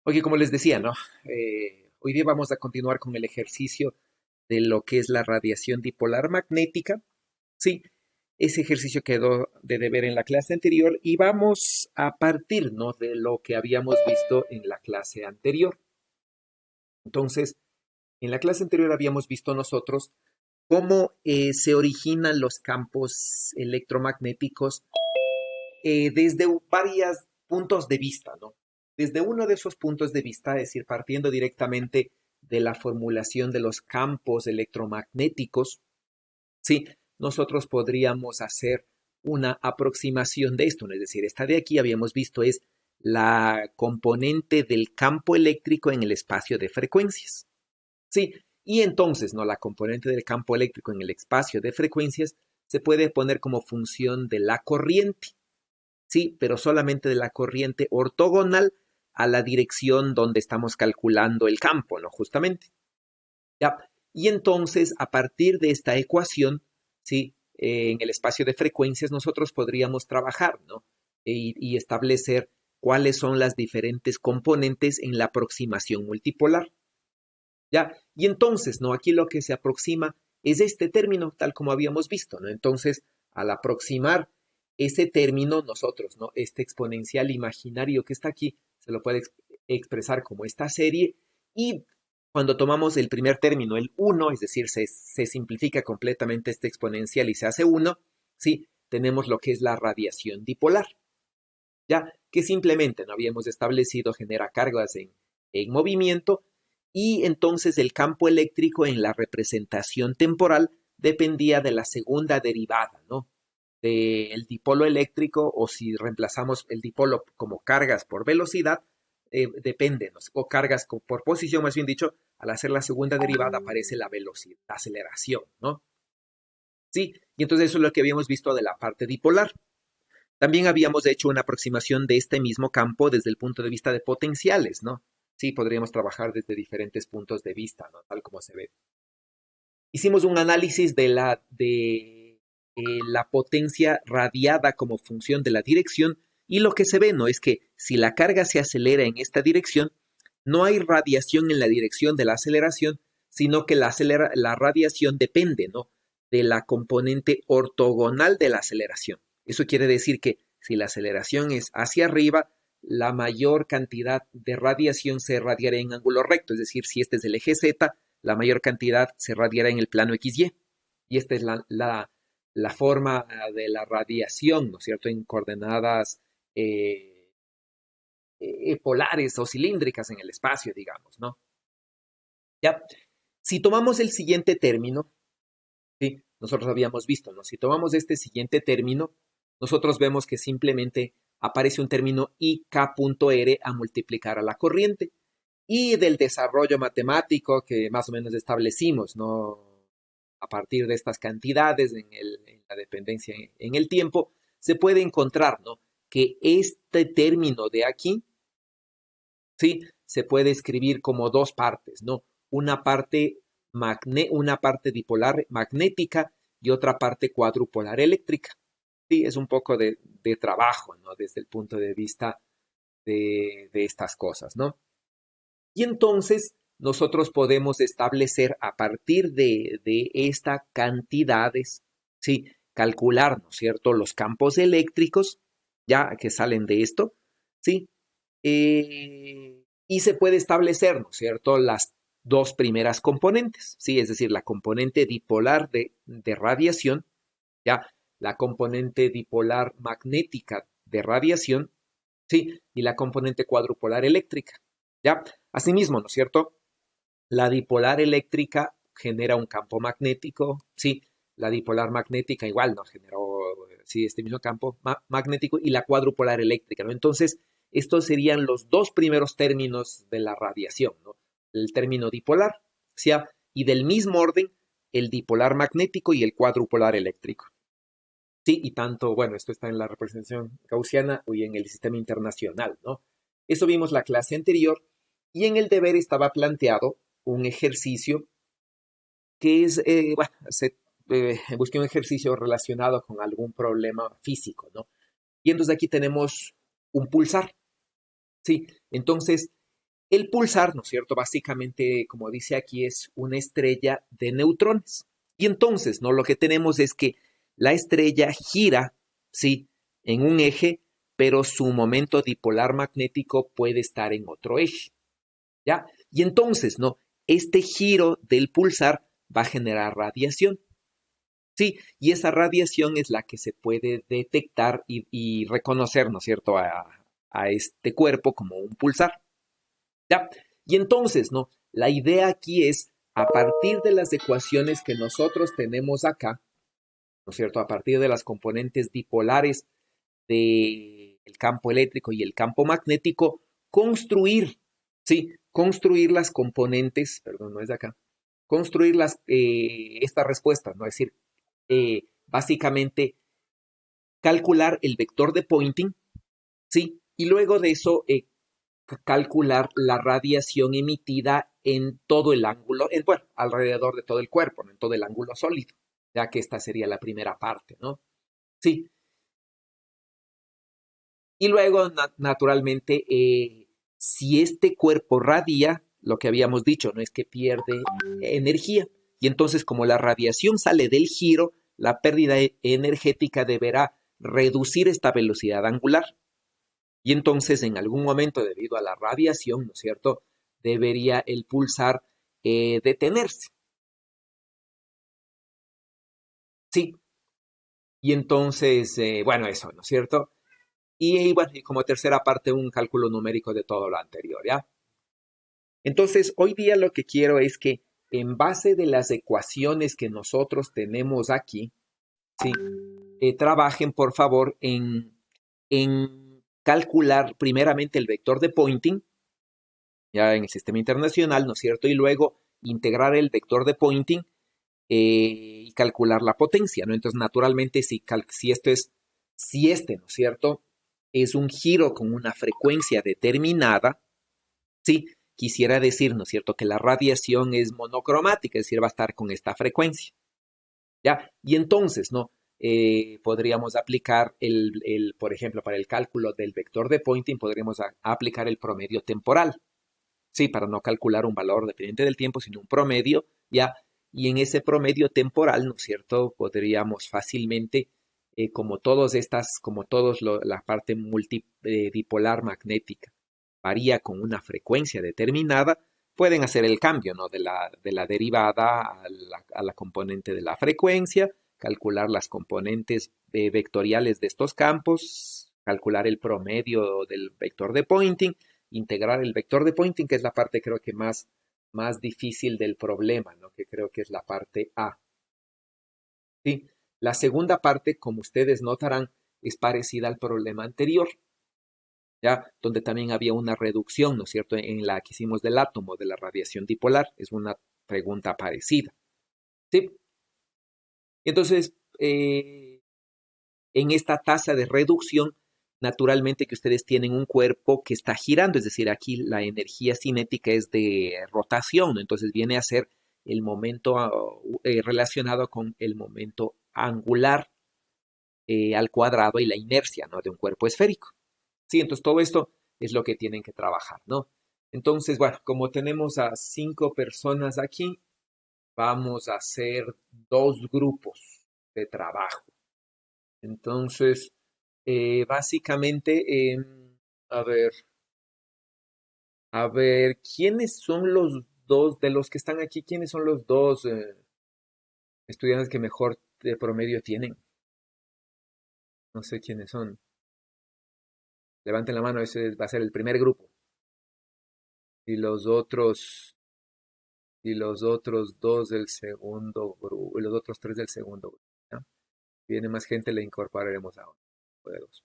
Oye, como les decía, ¿no? Hoy día vamos a continuar con el ejercicio de lo que es la radiación dipolar magnética. Sí, ese ejercicio quedó de deber en la clase anterior y vamos a partir, ¿no? De lo que habíamos visto en la clase anterior. Entonces, en la clase anterior habíamos visto nosotros cómo se originan los campos electromagnéticos desde varios puntos de vista, ¿no? Desde uno de esos puntos de vista, es decir, partiendo directamente de la formulación de los campos electromagnéticos, sí, nosotros podríamos hacer una aproximación de esto, ¿no? Es decir, esta de aquí habíamos visto es la componente del campo eléctrico en el espacio de frecuencias. Sí, y entonces, ¿no? La componente del campo eléctrico en el espacio de frecuencias se puede poner como función de la corriente. Sí, pero solamente de la corriente ortogonal a la dirección donde estamos calculando el campo, ¿no? Justamente. ¿Ya? Y entonces, a partir de esta ecuación, ¿sí? En el espacio de frecuencias nosotros podríamos trabajar, ¿no? Y establecer cuáles son las diferentes componentes en la aproximación multipolar. ¿Ya? Y entonces, ¿no? Aquí lo que se aproxima es este término, tal como habíamos visto, ¿no? Entonces, al aproximar ese término, nosotros, ¿no? Este exponencial imaginario que está aquí, se lo puede expresar como esta serie, y cuando tomamos el primer término, el uno, es decir, se simplifica completamente este exponencial y se hace uno, sí, tenemos lo que es la radiación dipolar, ¿ya? Que simplemente no habíamos establecido genera cargas en movimiento y entonces el campo eléctrico en la representación temporal dependía de la segunda derivada, ¿no? Del dipolo eléctrico o si reemplazamos el dipolo como cargas por velocidad, depende, ¿no? O cargas por posición, más bien dicho, al hacer la segunda derivada aparece la velocidad, la aceleración, ¿no? Sí, y entonces eso es lo que habíamos visto de la parte dipolar. También habíamos hecho una aproximación de este mismo campo desde el punto de vista de potenciales, ¿no? Sí, podríamos trabajar desde diferentes puntos de vista, ¿no? Tal como se ve. Hicimos un análisis de la potencia radiada como función de la dirección y lo que se ve, ¿no? Es que si la carga se acelera en esta dirección, no hay radiación en la dirección de la aceleración, sino que la radiación depende, ¿no? De la componente ortogonal de la aceleración. Eso quiere decir que si la aceleración es hacia arriba, la mayor cantidad de radiación se radiará en ángulo recto, es decir, si este es el eje Z, la mayor cantidad se radiará en el plano XY. Y esta es la forma de la radiación, ¿no es cierto?, en coordenadas polares o cilíndricas en el espacio, digamos, ¿no? Ya, si tomamos el siguiente término, ¿sí? Nosotros habíamos visto, ¿no? Si tomamos este siguiente término, nosotros vemos que simplemente aparece un término IK.R a multiplicar a la corriente. Y del desarrollo matemático que más o menos establecimos, ¿no? A partir de estas cantidades en la dependencia en el tiempo, se puede encontrar, ¿no? Que este término de aquí, ¿sí? Se puede escribir como dos partes, ¿no? Una parte, una parte dipolar magnética y otra parte cuadrupolar eléctrica. Sí, es un poco de trabajo, ¿no? Desde el punto de vista de estas cosas, ¿no? Y entonces nosotros podemos establecer a partir de estas cantidades, ¿sí? Calcular, ¿no es cierto?, los campos eléctricos, ya que salen de esto, ¿sí? Y se puede establecer, ¿no es cierto?, las dos primeras componentes, ¿sí? Es decir, la componente dipolar de radiación, ya, la componente dipolar magnética de radiación, ¿sí? Y la componente cuadrupolar eléctrica, ¿ya? Asimismo, ¿no es cierto? La dipolar eléctrica genera un campo magnético, sí, la dipolar magnética igual, ¿no? Generó, sí, este mismo campo magnético y la cuadrupolar eléctrica, ¿no? Entonces, estos serían los dos primeros términos de la radiación, ¿no? El término dipolar, ¿sí? Y del mismo orden, el dipolar magnético y el cuadrupolar eléctrico. Sí, y tanto, bueno, esto está en la representación gaussiana y en el sistema internacional, ¿no? Eso vimos la clase anterior y en el deber estaba planteado un ejercicio que es, bueno, busqué un ejercicio relacionado con algún problema físico, ¿no? Y entonces aquí tenemos un pulsar, ¿sí? Entonces, El pulsar, ¿no es cierto? Básicamente, como dice aquí, es una estrella de neutrones. Y entonces, ¿no? Lo que tenemos es que la estrella gira, sí, en un eje, pero su momento dipolar magnético puede estar en otro eje, ¿ya? Y entonces, ¿no? Este giro del pulsar va a generar radiación, sí, y esa radiación es la que se puede detectar y reconocer, ¿no es cierto?, a este cuerpo como un pulsar. ¿Ya? Y entonces, ¿no? La idea aquí es, a partir de las ecuaciones que nosotros tenemos acá, ¿no es cierto? A partir de las componentes dipolares del campo eléctrico y el campo magnético, construir, ¿sí? Construir las componentes, perdón, no es de acá, construir estas respuestas, ¿no? Es decir, básicamente calcular el vector de Poynting, ¿sí? Y luego de eso, calcular la radiación emitida en todo el ángulo, bueno, alrededor de todo el cuerpo, ¿no? En todo el ángulo sólido, ya que esta sería la primera parte, ¿no? Sí. Y luego, naturalmente, si este cuerpo radia, lo que habíamos dicho, no es que pierde energía. Y entonces, como la radiación sale del giro, la pérdida energética deberá reducir esta velocidad angular. Y entonces, en algún momento, debido a la radiación, ¿no es cierto?, debería el pulsar detenerse. Sí. Y entonces, bueno, eso, ¿no es cierto? Y bueno, y como tercera parte, un cálculo numérico de todo lo anterior, ¿ya? Entonces, hoy día lo que quiero es que en base de las ecuaciones que nosotros tenemos aquí, ¿sí? Trabajen, por favor, en calcular primeramente el vector de Poynting, ya en el sistema internacional, ¿no es cierto? Y luego integrar el vector de Poynting y calcular la potencia, ¿no? Entonces, naturalmente, si este, ¿no es cierto?, es un giro con una frecuencia determinada, ¿sí? Quisiera decir, ¿no es cierto?, que la radiación es monocromática, es decir, va a estar con esta frecuencia, ¿ya? Y entonces, ¿no? Podríamos aplicar por ejemplo, para el cálculo del vector de Poynting, podríamos aplicar el promedio temporal, ¿sí? Para no calcular un valor dependiente del tiempo, sino un promedio, ¿ya? Y en ese promedio temporal, ¿no es cierto?, podríamos fácilmente, como todos la parte multidipolar magnética varía con una frecuencia determinada, pueden hacer el cambio, ¿no?, de la derivada a la componente de la frecuencia, calcular las componentes vectoriales de estos campos, calcular el promedio del vector de Poynting, integrar el vector de Poynting, que es la parte creo que más difícil del problema, ¿no?, que creo que es la parte A. ¿Sí? La segunda parte, como ustedes notarán, es parecida al problema anterior, ¿ya? Donde también había una reducción, ¿no es cierto?, en la que hicimos del átomo, de la radiación dipolar. Es una pregunta parecida. ¿Sí? Entonces, en esta tasa de reducción, naturalmente que ustedes tienen un cuerpo que está girando, es decir, aquí la energía cinética es de rotación, ¿no? Entonces viene a ser el momento relacionado con el momento angular al cuadrado y la inercia, ¿no?, de un cuerpo esférico. Sí, entonces todo esto es lo que tienen que trabajar, ¿no? Entonces, bueno, como tenemos a 5 personas aquí, vamos a hacer 2 grupos de trabajo. Entonces, básicamente, a ver, ¿quiénes son los dos, de los que están aquí, quiénes son los dos estudiantes que mejor de promedio tienen? No sé quiénes son. Levanten la mano, ese va a ser el primer grupo. Y los otros dos del segundo grupo, y los otros 3 del segundo grupo, ¿ya? Viene más gente, le incorporaremos ahora. De dos.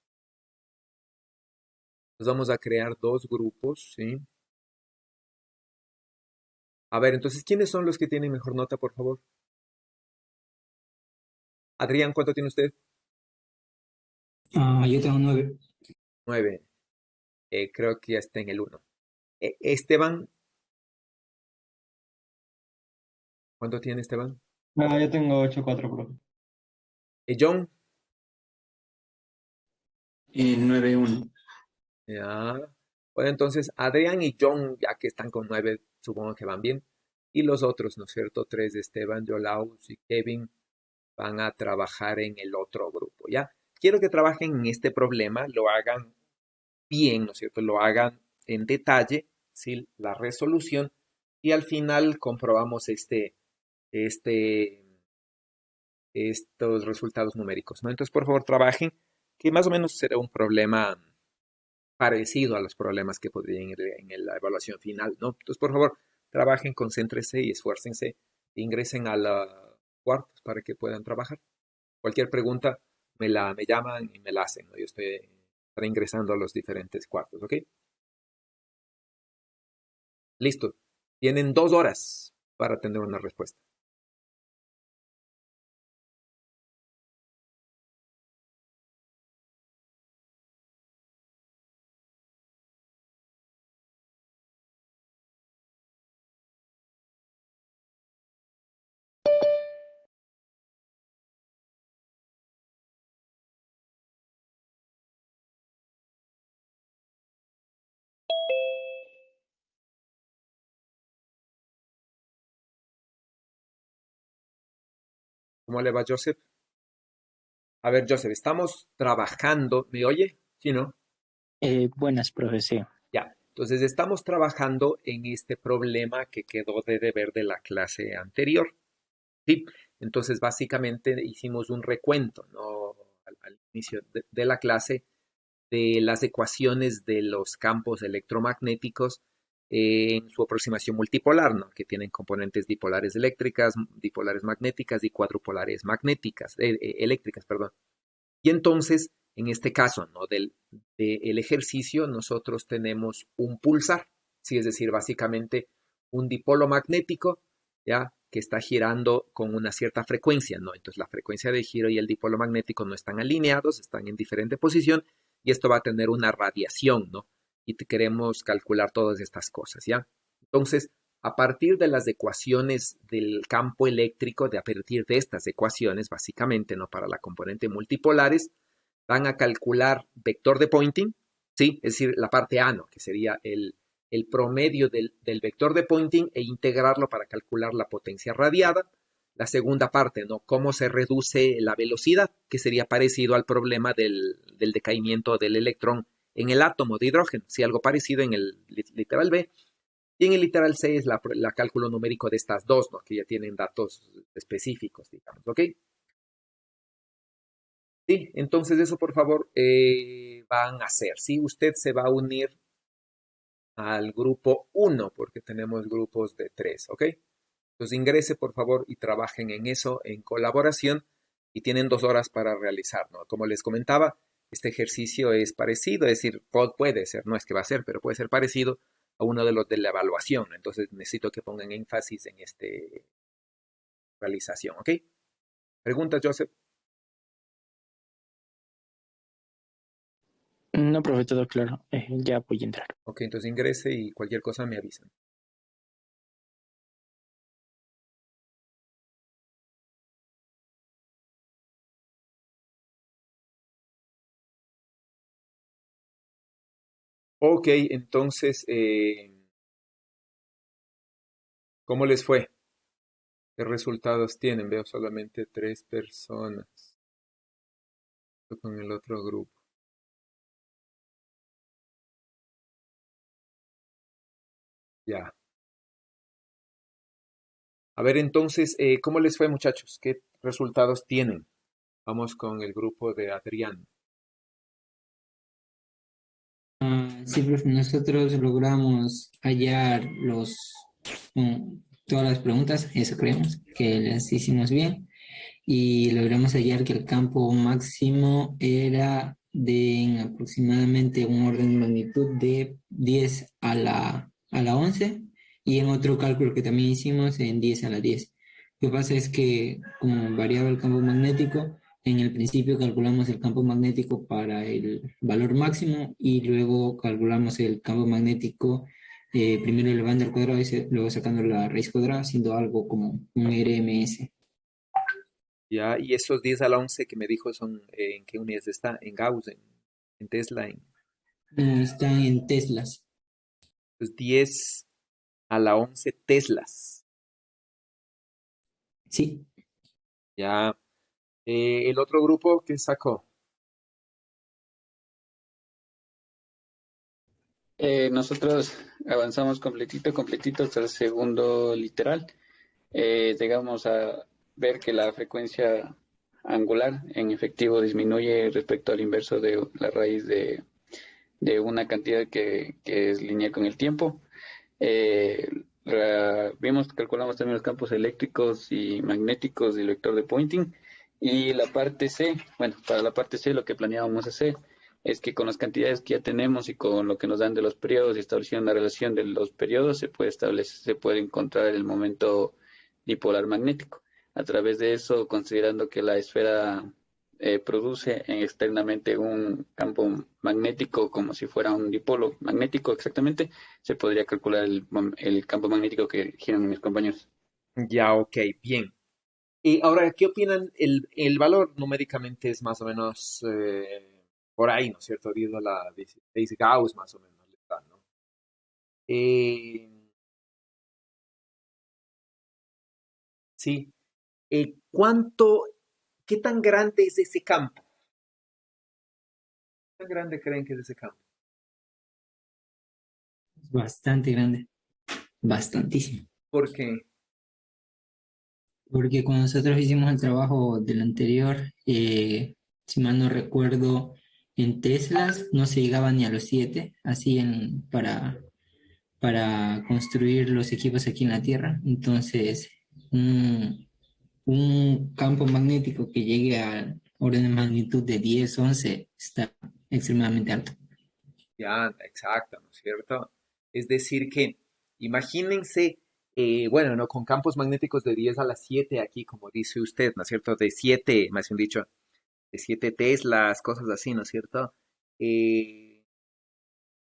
Entonces vamos a crear 2 grupos, ¿sí? A ver, entonces, ¿quiénes son los que tienen mejor nota, por favor? Adrián, ¿cuánto tiene usted? Yo tengo 9. 9. Creo que ya está en el 1. Esteban, ¿cuánto tiene Esteban? Yo tengo 8,4, profe. John, 9,1. ya. Bueno, entonces Adrián y John, ya que están con 9, supongo que van bien. Y los otros, ¿no es cierto? 3, Esteban, Yolaus y Kevin, van a trabajar en el otro grupo, ¿ya? Quiero que trabajen en este problema, lo hagan bien, ¿no es cierto? Lo hagan en detalle, ¿sí? La resolución, y al final comprobamos este, estos resultados numéricos, ¿no? Entonces, por favor, trabajen, que más o menos será un problema parecido a los problemas que podrían ir en la evaluación final, ¿no? Entonces, por favor, trabajen, concéntrense y esfuércense, ingresen a la cuartos para que puedan trabajar. Cualquier pregunta me llaman y me la hacen, ¿no? Yo estaré ingresando a los diferentes cuartos, ¿ok? Listo. Tienen 2 horas para tener una respuesta. ¿Cómo le va, Joseph? A ver, Joseph, estamos trabajando. ¿Me oye? Sí, ¿no? Buenas, profe, sí. Ya. Entonces, estamos trabajando en este problema que quedó de deber de la clase anterior. ¿Sí? Entonces, básicamente hicimos un recuento, ¿no? Al inicio de la clase de las ecuaciones de los campos electromagnéticos en su aproximación multipolar, ¿no? Que tienen componentes dipolares eléctricas, dipolares magnéticas y cuadrupolares magnéticas, eléctricas, perdón. Y entonces, en este caso, ¿no? Del ejercicio, nosotros tenemos un pulsar, ¿sí? Es decir, básicamente un dipolo magnético, ¿ya? Que está girando con una cierta frecuencia, ¿no? Entonces, la frecuencia de giro y el dipolo magnético no están alineados, están en diferente posición, y esto va a tener una radiación, ¿no? Y queremos calcular todas estas cosas, ¿ya? Entonces, a partir de las ecuaciones del campo eléctrico, a partir de estas ecuaciones, básicamente, ¿no? Para la componente multipolares, van a calcular vector de Poynting, ¿sí? Es decir, la parte A, ¿no? Que sería el promedio del vector de Poynting e integrarlo para calcular la potencia radiada. La segunda parte, ¿no? Cómo se reduce la velocidad, que sería parecido al problema del decaimiento del electrón en el átomo de hidrógeno, sí, algo parecido en el literal B. Y en el literal C es la cálculo numérico de estas dos, ¿no? Que ya tienen datos específicos, digamos, ¿ok? Sí, entonces eso por favor van a hacer, ¿sí? Usted se va a unir al grupo 1 porque tenemos grupos de 3, ¿ok? Entonces ingrese por favor y trabajen en eso en colaboración y tienen 2 horas para realizar, ¿no? Como les comentaba, este ejercicio es parecido, es decir, puede ser, no es que va a ser, pero puede ser parecido a uno de los de la evaluación, ¿no? Entonces necesito que pongan énfasis en esta realización, ¿ok? ¿Preguntas, Joseph? No, profe, todo claro. Ya voy a entrar. Ok, entonces ingrese y cualquier cosa me avisan. Ok, entonces, ¿cómo les fue? ¿Qué resultados tienen? Veo solamente 3 personas. Estoy con el otro grupo. Ya. A ver, entonces, ¿cómo les fue, muchachos? ¿Qué resultados tienen? Vamos con el grupo de Adrián. Sí, profe, nosotros logramos hallar todas las preguntas, eso creemos, que las hicimos bien, y logramos hallar que el campo máximo era de en aproximadamente un orden de magnitud de 10 a la 11, y en otro cálculo que también hicimos en 10 a la 10. Lo que pasa es que como variaba el campo magnético, en el principio calculamos el campo magnético para el valor máximo y luego calculamos el campo magnético primero elevando al cuadrado y luego sacando la raíz cuadrada, haciendo algo como un RMS. Ya, y esos 10 a la 11 que me dijo son, ¿en qué unidades está? En Gauss, en Tesla, No, están en Teslas. Pues 10 a la 11 Teslas. Sí, Ya. El otro grupo que sacó. Nosotros avanzamos completito hasta el segundo literal. Llegamos a ver que la frecuencia angular en efectivo disminuye respecto al inverso de la raíz de una cantidad que es lineal con el tiempo. Calculamos también los campos eléctricos y magnéticos del vector de Poynting. Y la parte C, bueno, para la parte C lo que planeábamos hacer es que con las cantidades que ya tenemos y con lo que nos dan de los periodos y estableciendo la relación de los periodos, se puede encontrar el momento dipolar magnético. A través de eso, considerando que la esfera produce externamente un campo magnético como si fuera un dipolo magnético exactamente, se podría calcular el campo magnético que giran mis compañeros. Ya, ok, bien. Y ahora, ¿qué opinan? El valor numéricamente es más o menos por ahí, ¿no es cierto? 10 a la 16 Gauss más o menos le da, ¿no? Eh, sí. ¿Cuánto, qué tan grande es ese campo? ¿Qué tan grande creen que es ese campo? es bastante grande, bastantísimo. Porque, Porque cuando nosotros hicimos el trabajo del anterior, si mal no recuerdo, en Teslas no se llegaba ni a los 7, así para construir los equipos aquí en la Tierra. Entonces, un campo magnético que llegue a orden de magnitud de 10, 11 está extremadamente alto. ya, exacto, ¿no es cierto? Es decir que, imagínense, bueno, ¿no? Con campos magnéticos de 10 a la 7 aquí, como dice usted, ¿no es cierto? De 7, más bien dicho, de 7 Teslas, cosas así, ¿no es cierto? Eh,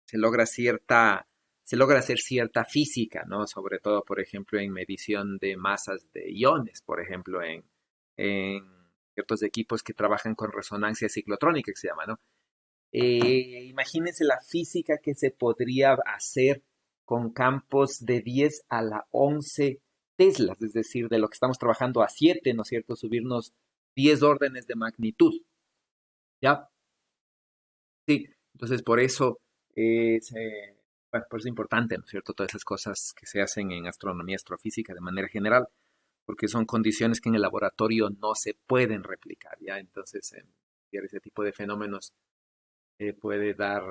se logra cierta, se logra hacer cierta física, ¿no? Sobre todo, por ejemplo, en medición de masas de iones, por ejemplo, en ciertos equipos que trabajan con resonancia ciclotrónica, que se llama, ¿no? Imagínense la física que se podría hacer con campos de 10 a la 11 Teslas, es decir, de lo que estamos trabajando a 7, ¿no es cierto? Subirnos 10 órdenes de magnitud, ¿ya? Sí, entonces por eso bueno, por eso es importante, ¿no es cierto? Todas esas cosas que se hacen en astronomía, astrofísica de manera general, porque son condiciones que en el laboratorio no se pueden replicar, ¿ya? Entonces, ese tipo de fenómenos puede dar,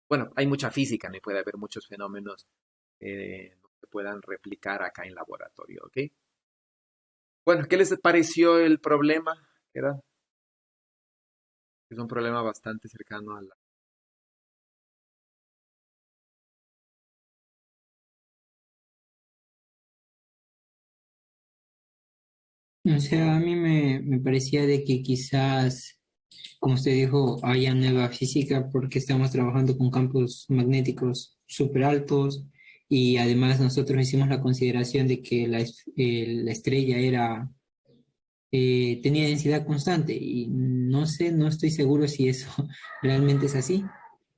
bueno, hay mucha física, ¿no? Y puede haber muchos fenómenos no se puedan replicar acá en laboratorio, ¿ok? Bueno, ¿qué les pareció el problema? Era, es un problema bastante cercano a la... O sea, a mí me parecía de que quizás, como usted dijo, haya nueva física porque estamos trabajando con campos magnéticos súper altos y además nosotros hicimos la consideración de que la estrella tenía densidad constante y no sé, no estoy seguro si eso realmente es así.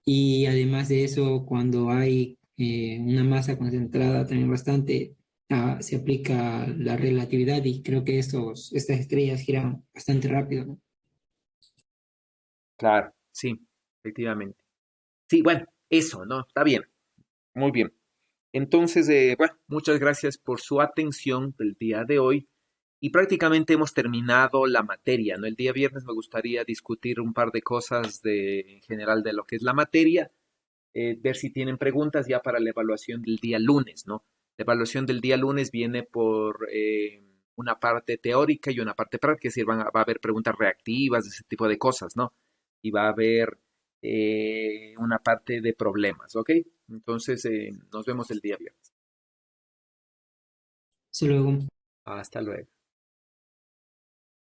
Y además de eso, cuando hay una masa concentrada también bastante, se aplica la relatividad y creo que estas estrellas giran bastante rápido, ¿no? Claro, sí, efectivamente. Sí, bueno, eso, ¿no? Está bien, muy bien. Entonces, bueno, muchas gracias por su atención del día de hoy y prácticamente hemos terminado la materia, ¿no? El día viernes me gustaría discutir un par de cosas en general de lo que es la materia, ver si tienen preguntas ya para la evaluación del día lunes, ¿no? La evaluación del día lunes viene por una parte teórica y una parte práctica, es decir, va a haber preguntas reactivas, ese tipo de cosas, ¿no? Y va a haber una parte de problemas, ¿ok? Entonces, nos vemos el día viernes. Hasta luego. Hasta luego.